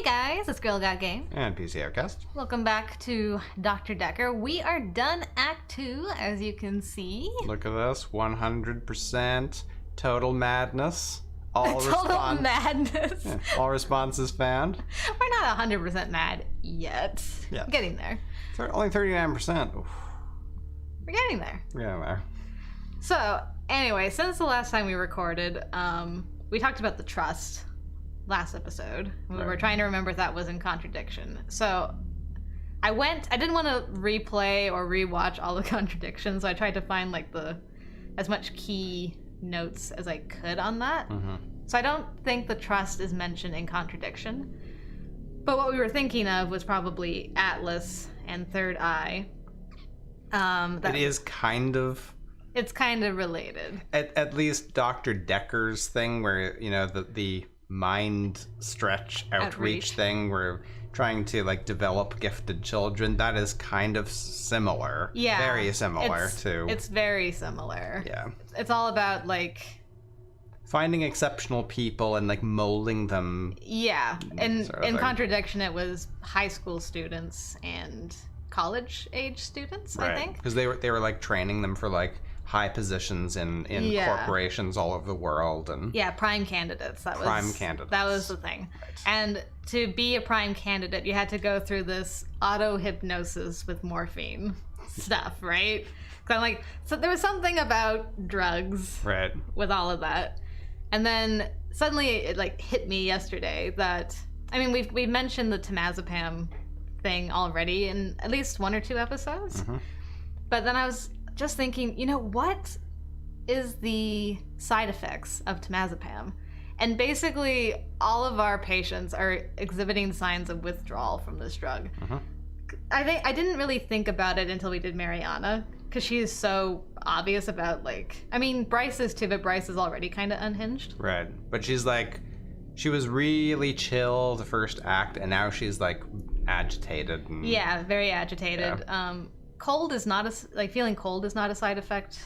guys, it's Girl Got Game. And PCOutcast. Welcome back to Doctor Dekker. We are done Act 2, as you can see. Look at this, 100% total madness. Total madness. Yeah, all responses found. We're not 100% mad yet. Yeah. Getting there. Only 39%. Oof. We're getting there. We're getting there. So, anyway, since the last time we recorded, we talked about the trust last episode. We were trying to remember if that was in Contradiction. So I didn't want to replay or rewatch all the Contradictions, so I tried to find as much key notes as I could on that. Mm-hmm. So I don't think the trust is mentioned in Contradiction, but what we were thinking of was probably Atlas and Third Eye. It is kind of... It's kind of related. At least Doctor Dekker's thing where, you know, the mind stretch outreach thing where trying to develop gifted children, that is kind of similar. Yeah. Very similar to... It's very similar. Yeah. It's all about finding exceptional people and molding them. Yeah. And sort of in thing. Contradiction it was high school students and college age students, I think. Because they were training them for high positions in corporations all over the world, and prime candidates. That was the thing. Right. And to be a prime candidate, you had to go through this auto hypnosis with morphine stuff, right? So there was something about drugs, right, with all of that, and then suddenly it hit me yesterday that we mentioned the temazepam thing already in at least 1 or 2 episodes, but then I was just thinking, what is the side effects of temazepam? And basically, all of our patients are exhibiting signs of withdrawal from this drug. I didn't really think about it until we did Mariana, because she is so obvious about, Bryce is too, but Bryce is already kind of unhinged. Right. But she's she was really chill the first act, and now she's agitated. And... Yeah, very agitated. Yeah. Cold is not feeling cold is not a side effect,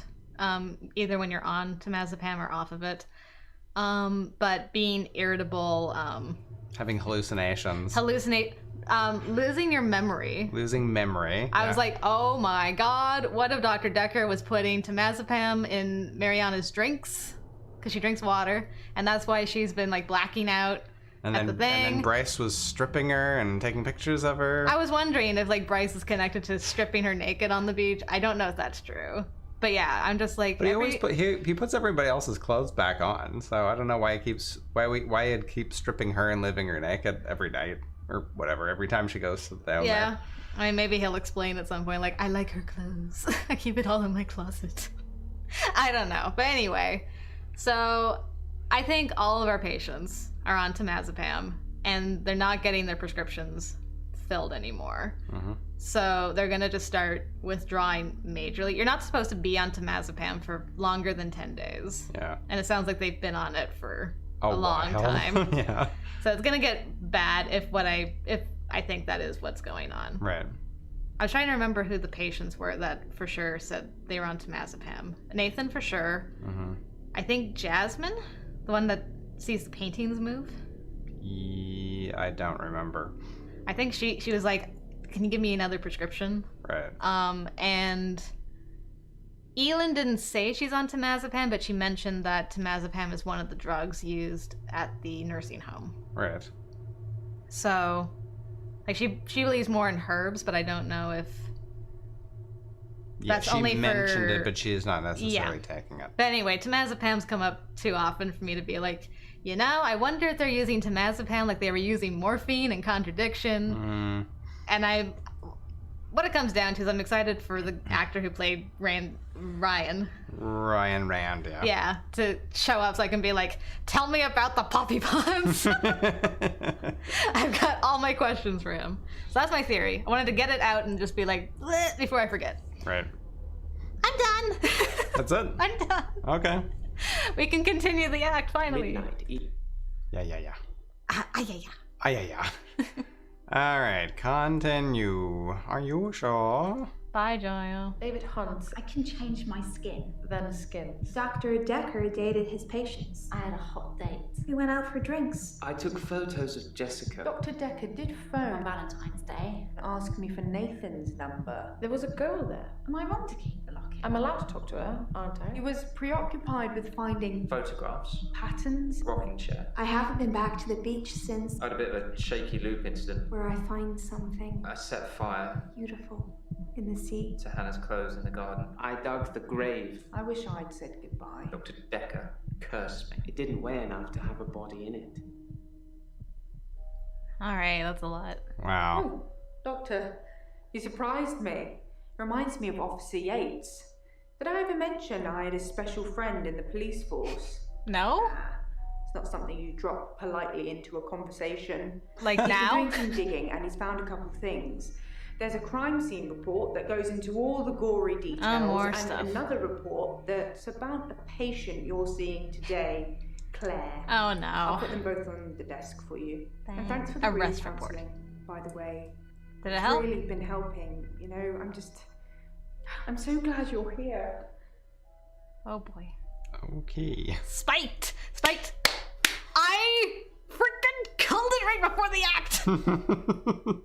either when you're on temazepam or off of it. But being irritable, having hallucinations, losing your memory. Losing memory. I was like, oh my god, what if Dr. Dekker was putting temazepam in Mariana's drinks? Because she drinks water, and that's why she's been blacking out. And then Bryce was stripping her and taking pictures of her. I was wondering if Bryce is connected to stripping her naked on the beach. I don't know if that's true. But yeah, I'm just But he puts everybody else's clothes back on, so I don't know why he'd keep stripping her and leaving her naked every night or whatever, every time she goes down there. Yeah. Maybe he'll explain at some point, I like her clothes. I keep it all in my closet. I don't know. But anyway, so I think all of our patients are on temazepam, and they're not getting their prescriptions filled anymore. So they're going to just start withdrawing majorly. You're not supposed to be on temazepam for longer than 10 days. Yeah. And it sounds like they've been on it for a long time. Yeah. So it's going to get bad if I think that is what's going on. Right. I was trying to remember who the patients were that for sure said they were on temazepam. Nathan for sure. I think Jasmine, the one that sees the paintings move. I don't remember. I think she was like, can you give me another prescription? Right. And Elin didn't say she's on temazepam, but she mentioned that temazepam is one of the drugs used at the nursing home. Right. So she believes more in herbs, but I don't know if that's only for... She mentioned it, but she is not necessarily taking it. But anyway, temazepam's come up too often for me to be like, I wonder if they're using temazepam like they were using morphine in Contradiction. And what it comes down to is I'm excited for the actor who played Ryan. Ryan Rand, yeah. Yeah, to show up so I can be like, tell me about the poppy ponds. I've got all my questions for him. So that's my theory. I wanted to get it out and just be like, bleh, before I forget. Right. I'm done. That's it? I'm done. Okay. We can continue the act, finally. Midnight. Yeah. Yeah. All right, continue. Are you sure? Bye, Joya. David Hunt. I can change my skin. Then skin. Dr. Dekker dated his patients. I had a hot date. We went out for drinks. I took photos of Jessica. Dr. Dekker did On phone Valentine's Day. and ask me for Nathan's number. There was a girl there. Am I wrong to keep the locket? I'm allowed to talk to her, aren't I? He was preoccupied with finding Photographs. patterns. Rocking chair. I haven't been back to the beach since I had a bit of a shaky loop incident. where I find something I set fire beautiful in the sea. to Hannah's clothes in the garden. I dug the grave. I wish I'd said goodbye. Dr. Dekker cursed me. It didn't weigh enough to have a body in it. Alright, that's a lot. Wow. Oh, Doctor, you surprised me. Reminds me of Officer Yates. Did I ever mention I had a special friend in the police force? No? It's not something you drop politely into a conversation. Like He's now? been doing some digging and he's found a couple of things. There's a crime scene report that goes into all the gory details, more and stuff. another report that's about a patient you're seeing today, Claire. Oh I'll no. put them both on the desk for you. And Thanks. thanks for the Arrest grief report. counselling, by the way. Did it It's help? really been helping. You know, I'm so glad you're here. Oh boy. Okay. Spiked! Spiked! I freaking killed it right before the act!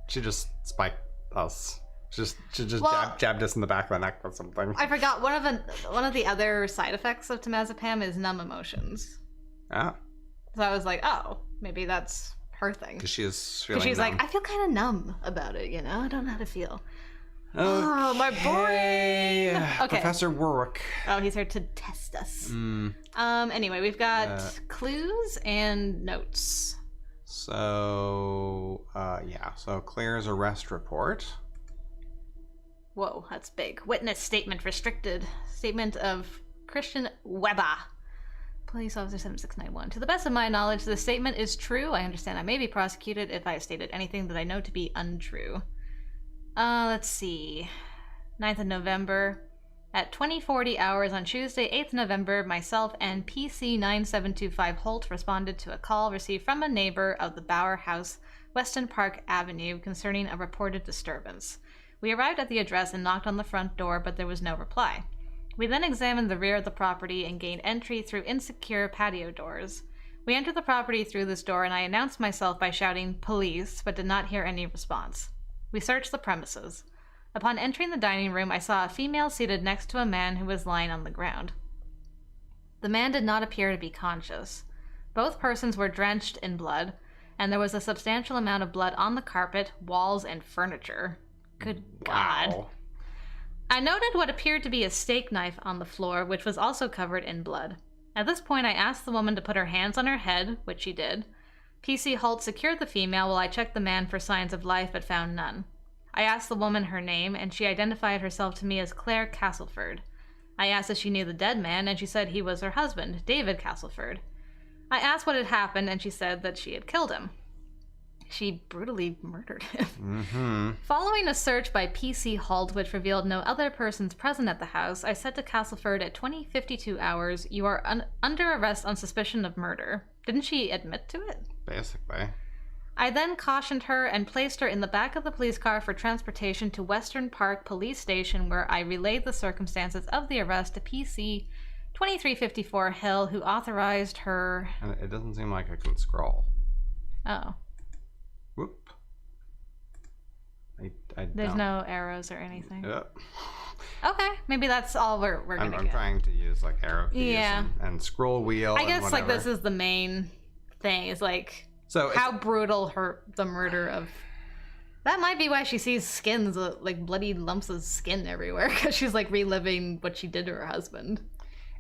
She just spiked us. She just Well- jabbed us in the back of the neck with something. I forgot one of the other side effects of temazepam is numb emotions. Ah, So I was like, oh, maybe that's her thing. because she is feeling Because she's like, numb. I feel kind of numb about it, you know? I don't know how to feel. Okay. Oh, my brain! Okay. Professor Warwick. Oh, he's here to test us. Mm, Anyway, we've got clues and notes. so, so Claire's arrest report. Whoa, that's big. Witness statement restricted. Statement of Christian Weber. Police Officer 7691. To the best of my knowledge, this statement is true. I understand I may be prosecuted if I have stated anything that I know to be untrue. Let's see. 9th of November. At 20:40 hours on Tuesday, 8th November, myself and PC 9725 Holt responded to a call received from a neighbor of the Bauer House, Weston Park Avenue, concerning a reported disturbance. We arrived at the address and knocked on the front door, but there was no reply. We then examined the rear of the property and gained entry through insecure patio doors. We entered the property through this door and I announced myself by shouting, "Police," but did not hear any response. We searched the premises. Upon entering the dining room, I saw a female seated next to a man who was lying on the ground. The man did not appear to be conscious. Both persons were drenched in blood, and there was a substantial amount of blood on the carpet, walls, and furniture. Good God. Wow. I noted what appeared to be a steak knife on the floor, which was also covered in blood. At this point, I asked the woman to put her hands on her head, which she did. PC Holt secured the female while I checked the man for signs of life but found none. I asked the woman her name, and she identified herself to me as Claire Castleford. I asked if she knew the dead man, and she said he was her husband, David Castleford. I asked what had happened, and she said that she had killed him. She brutally murdered him. Mm-hmm. Following a search by PC Holt, which revealed no other persons present at the house, I said to Castleford at 20:52 hours, "You are under arrest on suspicion of murder." Didn't she admit to it? Basically. I then cautioned her and placed her in the back of the police car for transportation to Western Park Police Station, where I relayed the circumstances of the arrest to PC 2354 Hill, who authorized her... And it doesn't seem like I can scroll. Oh. Whoop. I There's don't. no arrows or anything. Yep. Okay, maybe that's all we're gonna I'm get. trying to use like arrow keys Yeah. and scroll wheel. I and guess like whatever. this is the main thing, is like So how brutal the murder of... That might be why she sees skins, like bloody lumps of skin everywhere, because she's like reliving what she did to her husband.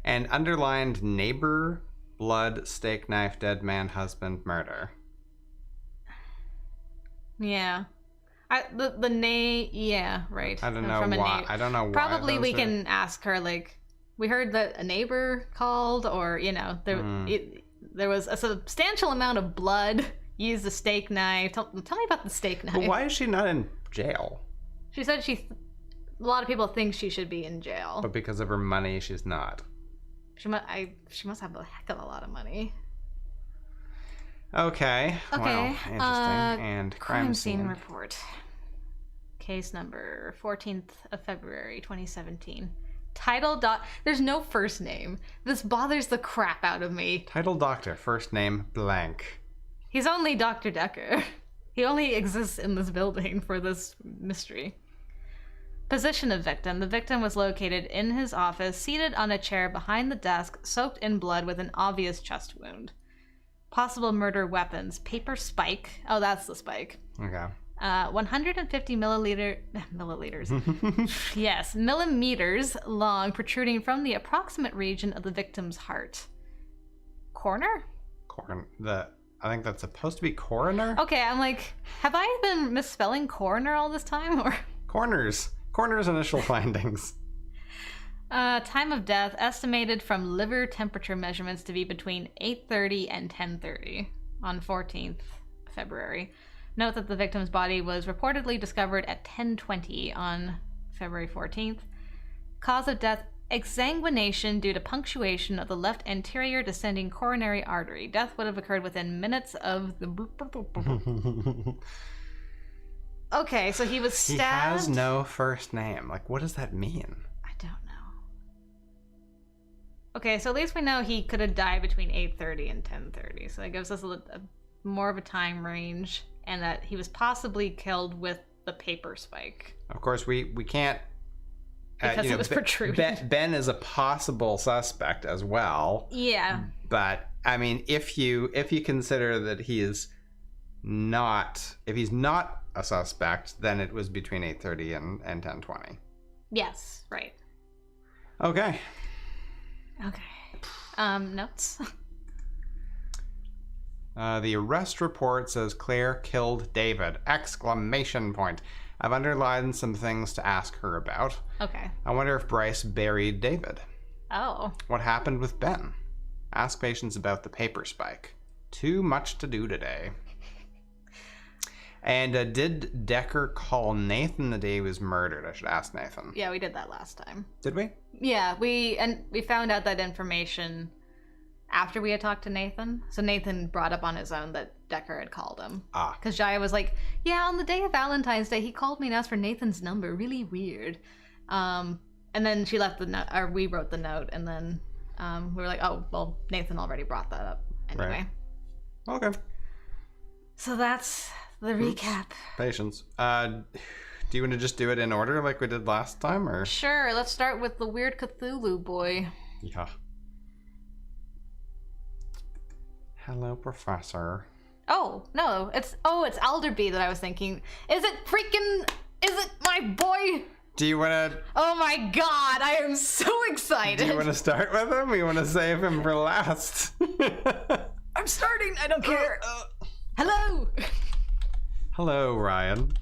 and underlined neighbor, blood, steak knife, dead man, husband, murder. Yeah. Yeah, right. I don't know From a why. neigh- I don't know why. Probably those we are- can ask her, like, we heard that a neighbor called, or, you know, there was a substantial amount of blood, used a steak knife. Tell me about the steak knife. But why is she not in jail? She said a lot of people think she should be in jail. But because of her money, she's not. She must have a heck of a lot of money. Okay. Okay. Well, interesting. And crime scene scene. report. Case number 14th of February 2017. Title there's no first name. This bothers the crap out of me. Title doctor, first name blank. He's only Dr. Dekker. He only exists in this building for this mystery. Position of victim. The victim was located in his office, seated on a chair behind the desk, soaked in blood with an obvious chest wound. Possible murder weapons. Paper spike. Oh, that's the spike. Okay. 150 milliliters. Yes, millimeters long, protruding from the approximate region of the victim's heart. Corner? I think that's supposed to be coroner? Okay, I'm like, have I been misspelling coroner all this time? Or Corners initial findings. Time of death estimated from liver temperature measurements to be between 8:30 and 10:30 on 14th February. Note that the victim's body was reportedly discovered at 10:20 on February 14th. Cause of death, exsanguination due to punctuation of the left anterior descending coronary artery. Death would have occurred within minutes of the... Okay, so he was stabbed. He has no first name. Like, what does that mean? I don't know. Okay, so at least we know he could have died between 8:30 and 10:30. So that gives us a more of a time range, and that he was possibly killed with the paper spike. Of course, we can't... Because it was protruding. Ben is a possible suspect as well. Yeah. But, I mean, if you consider that if he's not a suspect, then it was between 8:30 and 10:20. Yes, right. Okay. Notes? The arrest report says Claire killed David! ! I've underlined some things to ask her about. Okay. I wonder if Bryce buried David. Oh. What happened with Ben? Ask patients about the paper spike. Too much to do today. And did Dekker call Nathan the day he was murdered? I should ask Nathan. Yeah, we did that last time. Did we? Yeah, we found out that information after we had talked to Nathan. So Nathan brought up on his own that Dekker had called him. Because Jaya was like, yeah, on the day of Valentine's Day, he called me and asked for Nathan's number. Really weird. And then she left the note, or we wrote the note, and then we were like, oh, well, Nathan already brought that up anyway. Right. Okay. So that's the recap. Patience. Do you want to just do it in order like we did last time, or? Sure, let's start with the weird Cthulhu boy. Yeah. Hello, Professor. Oh, no, it's Alderby that I was thinking. Is it my boy? Do you want to... Oh my god, I am so excited. Do you want to start with him, or you want to save him for last? I'm starting, I don't care. Hello. Hello, Ryan.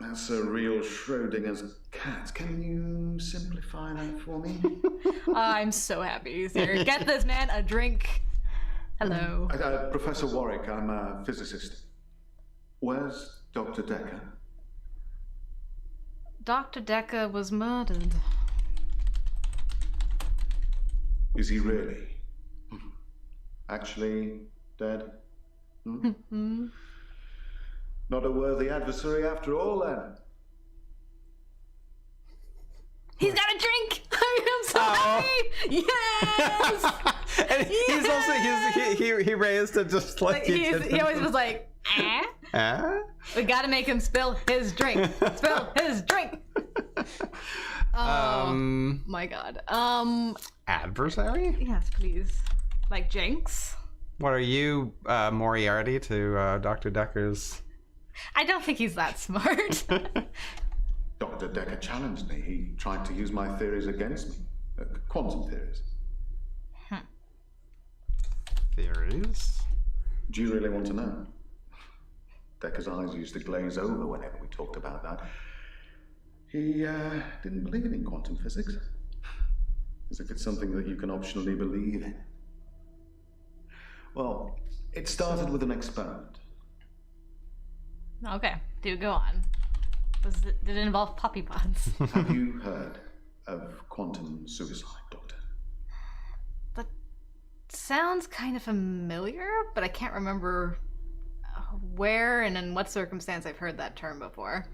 That's a real Schrodinger's cat. Can you simplify that for me? I'm so happy he's here. Get this man a drink. Hello. Professor Warwick, I'm a physicist. Where's Dr. Dekker? Dr. Dekker was murdered. Is he really? Actually dead? Not a worthy adversary after all, then. He's got a drink! I am so happy! Yes! And he's also, he raised it just like you did. He always was like, we gotta make him spill his drink. Spill his drink! Oh, my god. Adversary? Yes, please. Like Jinx? What are you, Moriarty to Dr. Dekker's... I don't think he's that smart. Dr. Dekker challenged me. He tried to use my theories against me. Quantum theories. Theories? Do you really want to know? Dekker's eyes used to glaze over whenever we talked about that. He didn't believe in quantum physics. As if it's something that you can optionally believe in. Well, it started with an experiment. Okay, do go on. Did it involve puppy pods? Have you heard of quantum suicide, Doctor? That sounds kind of familiar, but I can't remember where and in what circumstance I've heard that term before.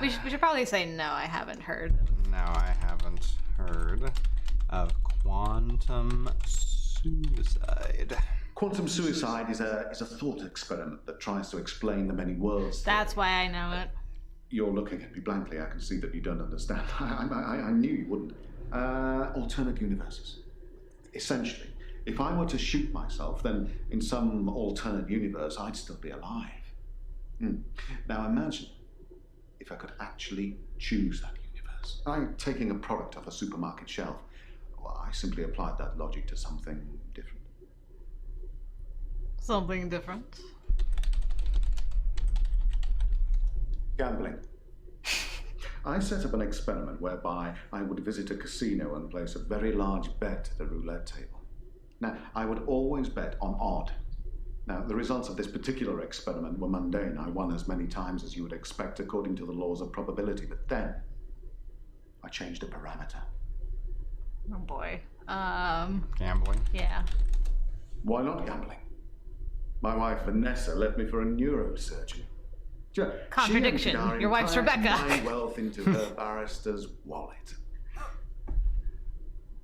We should probably say no, I haven't heard. No, I haven't heard of quantum suicide. Quantum suicide is a thought experiment that tries to explain the many worlds. That's why I know it. You're looking at me blankly. I can see that you don't understand. I knew you wouldn't. Alternate universes. Essentially, if I were to shoot myself, then in some alternate universe, I'd still be alive. Now imagine if I could actually choose that universe. I'm taking a product off a supermarket shelf. Well, I simply applied that logic to something different. Something different. Gambling. I set up an experiment whereby I would visit a casino and place a very large bet at the roulette table. Now, I would always bet on odd. Now, the results of this particular experiment were mundane. I won as many times as you would expect according to the laws of probability. But then, I changed a parameter. Oh boy. Gambling. Yeah. Why not gambling? My wife Vanessa left me for a neurosurgeon. Contradiction. She emptied our Your wife's entire Rebecca. My wealth into her barrister's wallet.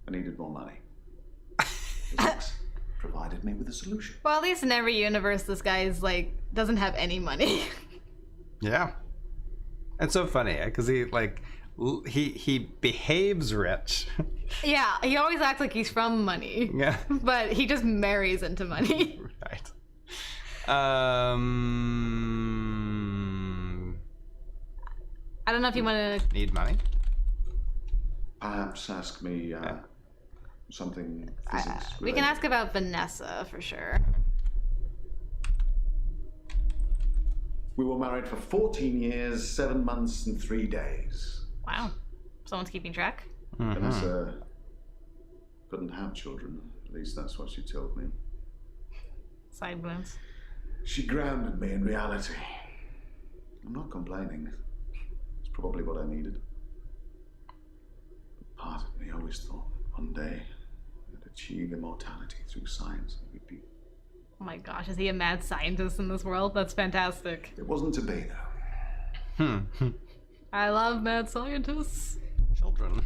I needed more money. Physics provided me with a solution. Well, at least in every universe, this guy is like doesn't have any money. Yeah. It's so funny because he behaves rich. Yeah, he always acts like he's from money. Yeah. But he just marries into money. Right. I don't know if you want to. Need money? Perhaps ask me something physics We can ask about Vanessa for sure. We were married for 14 years, 7 months, and 3 days. Wow. Someone's keeping track? Vanessa couldn't have children. At least that's what she told me. Side wounds. She grounded me in reality. I'm not complaining. It's probably what I needed. But part of me always thought one day I'd achieve immortality through science. And we'd be... Oh my gosh, is he a mad scientist in this world? That's fantastic. It wasn't to be, though. I love mad scientists. Children.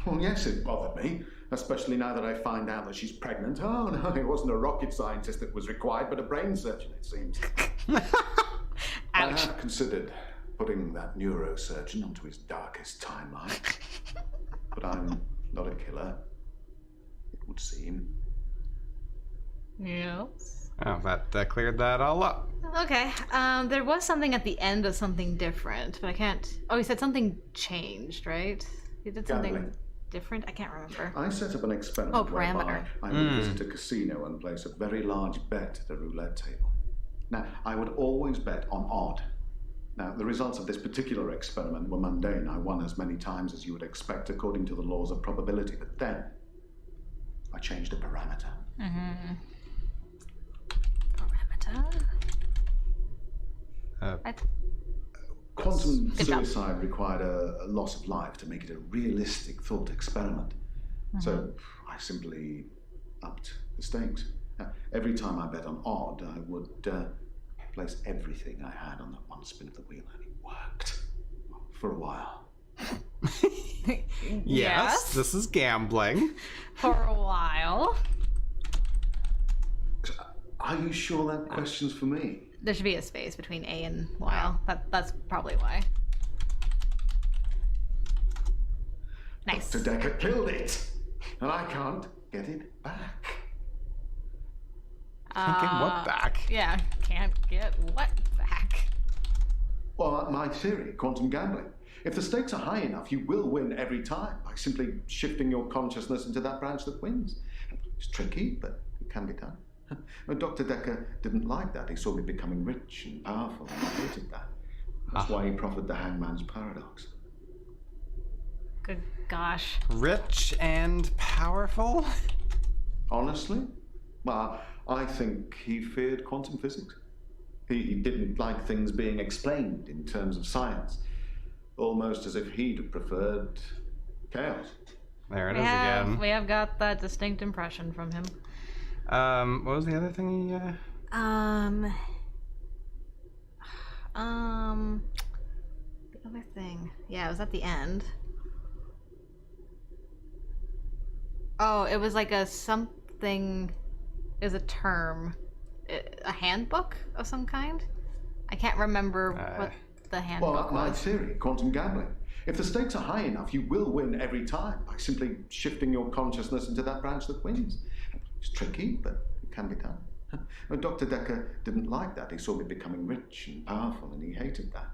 Well, yes, it bothered me. Especially now that I find out that she's pregnant. Oh, no, it wasn't a rocket scientist that was required, but a brain surgeon, it seems. I have considered putting that neurosurgeon onto his darkest timeline. But I'm not a killer, it would seem. Yes. Oh, that cleared that all up. Okay, there was something at the end of something different, but I can't... Oh, he said something changed, right? He did something Gambling. different? I can't remember. I set up an experiment parameter. whereby I would visit a casino and place a very large bet at the roulette table. Now, I would always bet on odd. Now, the results of this particular experiment were mundane. I won as many times as you would expect according to the laws of probability. But then, I changed a parameter. Parameter? Quantum Good job. suicide required a loss of life to make it a realistic thought experiment. So I simply upped the stakes. Now, every time I bet on odd, I would place everything I had on that one spin of the wheel, and it worked. For a while. Yes, this is gambling. For a while. Are you sure that question's for me? There should be a space between A and while. That's probably why. Nice. Dr. Dekker killed it, and I can't get it back. Can't get what back? Yeah, can't get what back? Well, my theory, quantum gambling. If the stakes are high enough, you will win every time by simply shifting your consciousness into that branch that wins. It's tricky, but it can be done. Dr. Dekker didn't like that. He saw me becoming rich and powerful, and I hated that. That's why he proffered the hangman's paradox. Good gosh. Rich and powerful? Honestly? Well, I think he feared quantum physics. He didn't like things being explained in terms of science. Almost as if he'd have preferred chaos. There it is again. We have got that distinct impression from him. What was the other thing he... The other thing. Yeah, it was at the end. Oh, it was like a something. It was a term. A handbook of some kind? I can't remember what the handbook my was. theory, quantum gambling. If the stakes are high enough, you will win every time by simply shifting your consciousness into that branch that wins. It's tricky, but it can be done. Dr. Dekker didn't like that. He saw me becoming rich and powerful, and he hated that.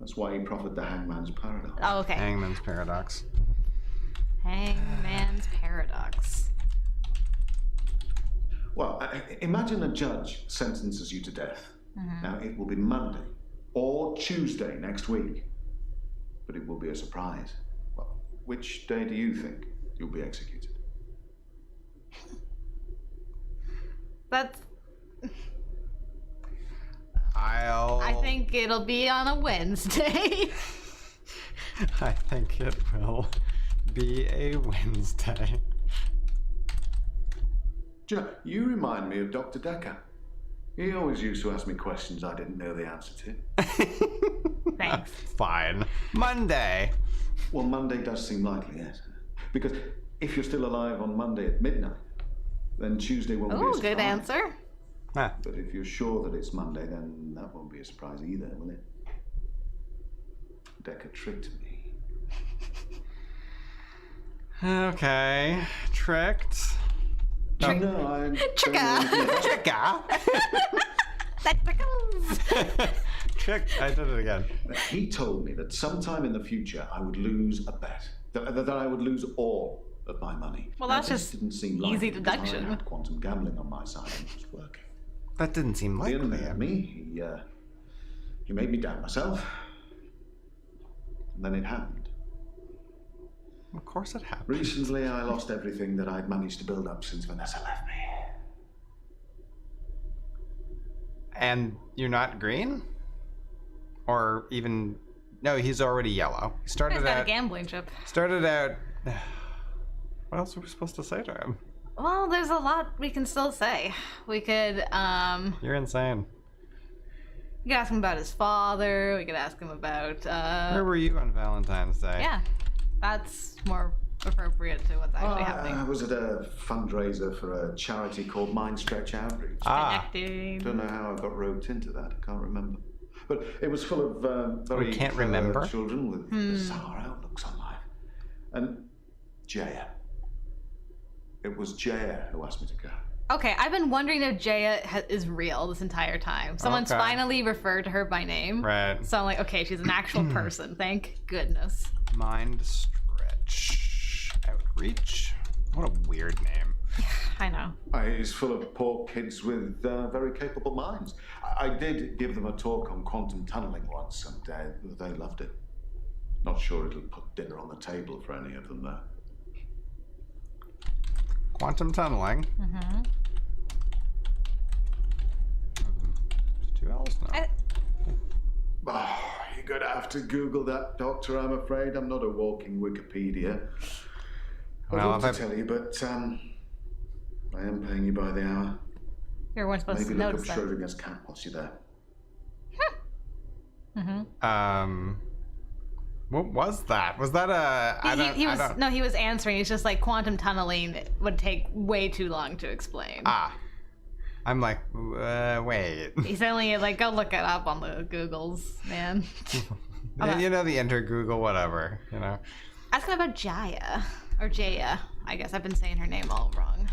That's why he proffered the hangman's paradox. Oh, okay. Hangman's paradox. Hangman's paradox. Well, imagine a judge sentences you to death. Now, it will be Monday or Tuesday next week, but it will be a surprise. Well, which day do you think you'll be executed? That's. I think it'll be on a Wednesday. I think it will be a Wednesday. Do you know, you remind me of Dr. Dekker. He always used to ask me questions I didn't know the answer to. Thanks. Fine. Monday. Well, Monday does seem likely, yes. Because if you're still alive on Monday at midnight, then Tuesday won't be a Oh, surprise. good answer. Ah. But if you're sure that it's Monday, then that won't be a surprise either, will it? Dekker tricked me. Okay. Tricked. No, I'm... Tricka. Tricka. That tickles. Tricked. I did it again. He told me that sometime in the future I would lose a bet. That I would lose all of my money. Well, Now, that's this just didn't seem easy likely because deduction. I had quantum gambling on my side and it was working. That didn't seem The likely. enemy had me. He made me doubt myself. And then it happened. Of course it happened. Recently, I lost everything that I'd managed to build up since Vanessa left me. And you're not green? Or even... No, he's already yellow. He He's started got a out... gambling chip. Started out... What else are we supposed to say to him? Well, there's a lot we can still say. We could, You're insane. we could ask him about his father. We could ask him about, Where were you on Valentine's Day? yeah, that's more appropriate to what's actually happening. I was at a fundraiser for a charity called Mind Stretch Outreach. Connecting. Don't know how I got roped into that. I can't remember. But it was full of very can't clever remember? children with bizarre outlooks on life. And Jaya. It was Jaya who asked me to go. Okay, I've been wondering if Jaya is real this entire time. Someone's Okay. finally referred to her by name. Right. So I'm like, okay, she's an actual person. Thank goodness. Mind Stretch Outreach. What a weird name. I know. It's full of poor kids with very capable minds. I did give them a talk on quantum tunneling once, and they loved it. Not sure it'll put dinner on the table for any of them, though. Quantum tunneling. Mm-hmm. 2 L's now. Oh, you're gonna have to Google that, Doctor, I'm afraid. I'm not a walking Wikipedia. I'd Well, love if to tell you, but I am paying you by the hour. You weren't supposed Maybe to look up notice that. Schrodinger's cat whilst you're there. Mm-hmm. What was that? Was that a... He was answering. He's just like, quantum tunneling would take way too long to explain. Ah. I'm like, wait. He's only like, go look it up on the Googles, man. You know, the enter Google, whatever, you know. Ask him about Jaya. Or Jaya. I guess I've been saying her name all wrong.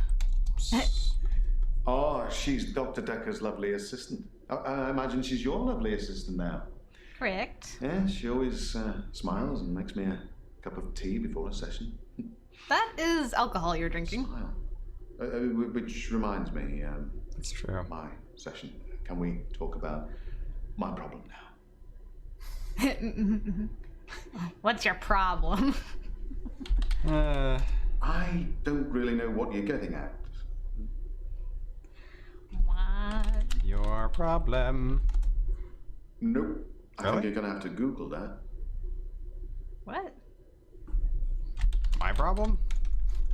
Oh, she's Dr. Dekker's lovely assistant. I imagine she's your lovely assistant now. Correct. Yeah, she always smiles and makes me a cup of tea before a session. That is alcohol you're drinking. Smile. Which reminds me, It's true. my session. Can we talk about my problem now? What's your problem? I don't really know what you're getting at. What? Your problem. Nope. I Really? think you're gonna have to Google that. What? My problem?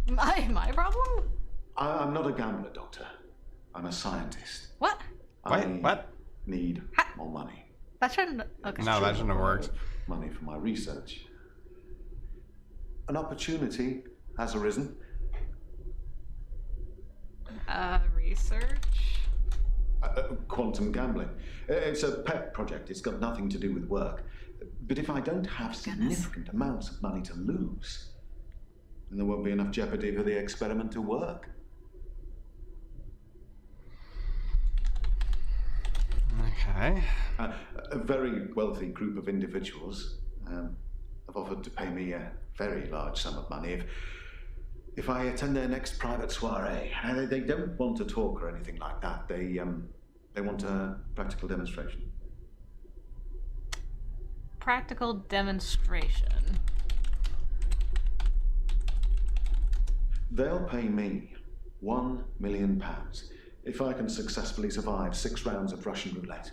My problem? I'm not a gambler, Doctor. I'm a scientist. What? What? Need more money. That shouldn't. Okay. No, that shouldn't have worked. Money for my research. An opportunity has arisen. Research. Quantum gambling. It's a pet project. It's got nothing to do with work. But if I don't have significant amounts of money to lose, then there won't be enough jeopardy for the experiment to work. Okay. A very wealthy group of individuals have offered to pay me a very large sum of money if I attend their next private soiree. They don't want to talk or anything like that. They want a practical demonstration. Practical demonstration. They'll pay me £1 million if I can successfully survive 6 rounds of Russian roulette.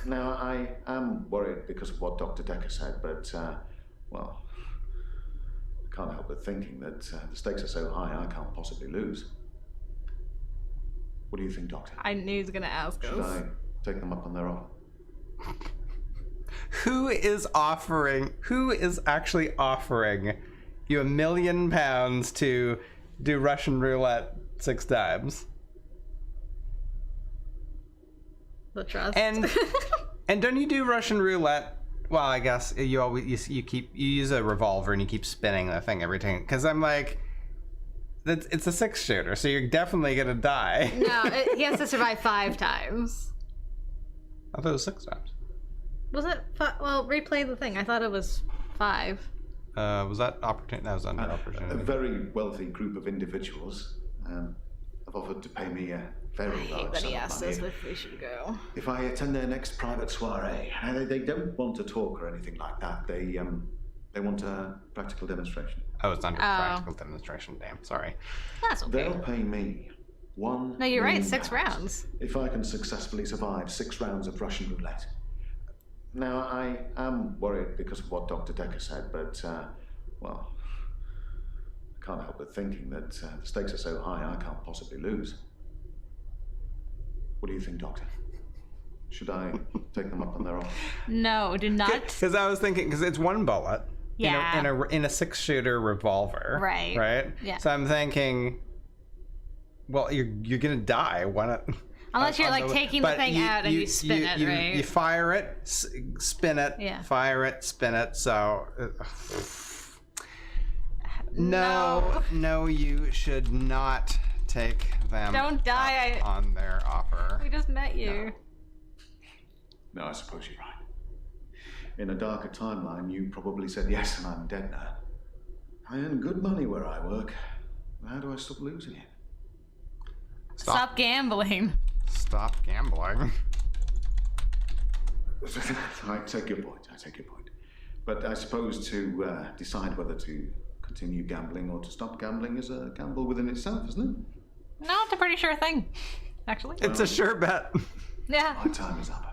Now, I am worried because of what Dr. Dekker said, but, well, I can't help but thinking that the stakes are so high I can't possibly lose. What do you think, Doctor? I knew he was gonna ask Should us. I take them up on their offer? Who is actually offering you £1 million to do Russian roulette 6 times? The trust. And don't you do Russian roulette? Well, I guess you use a revolver and you keep spinning the thing every time. Because I'm like, it's a 6-shooter, so you're definitely gonna die. No, he has to survive 5 times. I thought it was 6 times. Was it? Well, replay the thing. I thought it was 5. Was that opportunity? That was under opportunity. A very wealthy group of individuals have offered to pay me a very large That sum he of asked money us if we should go. if I attend their next private soiree. They don't want to talk or anything like that. They want a practical demonstration. Oh, it's under practical demonstration. Damn, sorry. That's okay. They'll pay me £1 No, you're right. million 6 rounds. if I can successfully survive 6 rounds of Russian roulette. Now, I am worried because of what Dr. Dekker said, but, well, I can't help but thinking that the stakes are so high I can't possibly lose. What do you think, Doctor? Should I take them up on their offer? No, do not. Because I was thinking, because it's 1 bullet. Yeah. In a 6-shooter revolver. Right. Right. Yeah. So I'm thinking, well, you're gonna die. Why not? Unless you're like taking the thing out and you spin it, right? You fire it, spin it, fire it, spin it. So. No, you should not take them. Don't die on their offer. We just met you. No, I suppose you're right. In a darker timeline, you probably said yes and I'm dead now. I earn good money where I work. How do I stop losing it? Stop gambling. Stop gambling. I take your point. But I suppose to decide whether to continue gambling or to stop gambling is a gamble within itself, isn't it? No, it's a pretty sure thing, actually. It's a sure bet. Yeah. My time is up.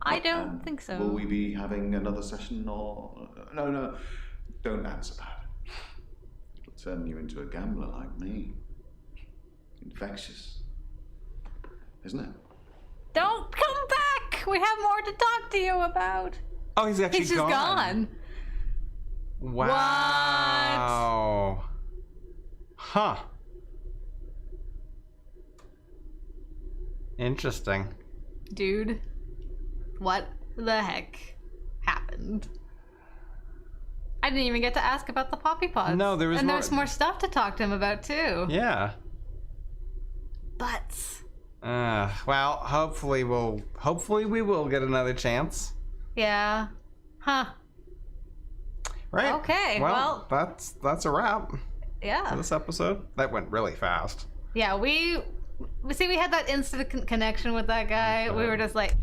I don't think so. Will we be having another session or... No, don't answer that. It'll turn you into a gambler like me. Infectious. Isn't it? Don't come back! We have more to talk to you about. Oh, he's actually He's just gone. Wow. What? Huh. Interesting. Dude, what the heck happened? I didn't even get to ask about the poppy pods. No, there was and more... there's more stuff to talk to him about too. Yeah. Butts. Well, hopefully we will get another chance. Yeah. Huh. Right. Okay, well that's a wrap Yeah. for this episode. That went really fast. Yeah, we had that instant connection with that guy. We were just like,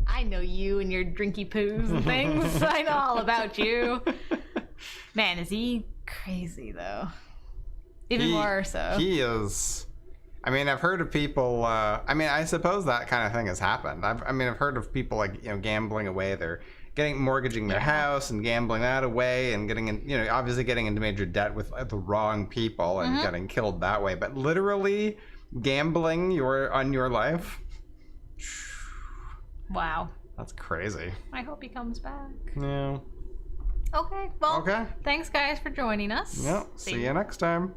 I know you and your drinky poos and things. I know all about you. Man, is he crazy though? Even more so. He is. I mean, I've heard of people. I suppose that kind of thing has happened. I've heard of people like gambling away their, mortgaging their house and gambling that away and obviously getting into major debt with the wrong people and getting killed that way. But literally gambling on your life. Wow. That's crazy. I hope he comes back. Yeah. Okay, well, Okay. thanks guys for joining us. Yep. See you next time.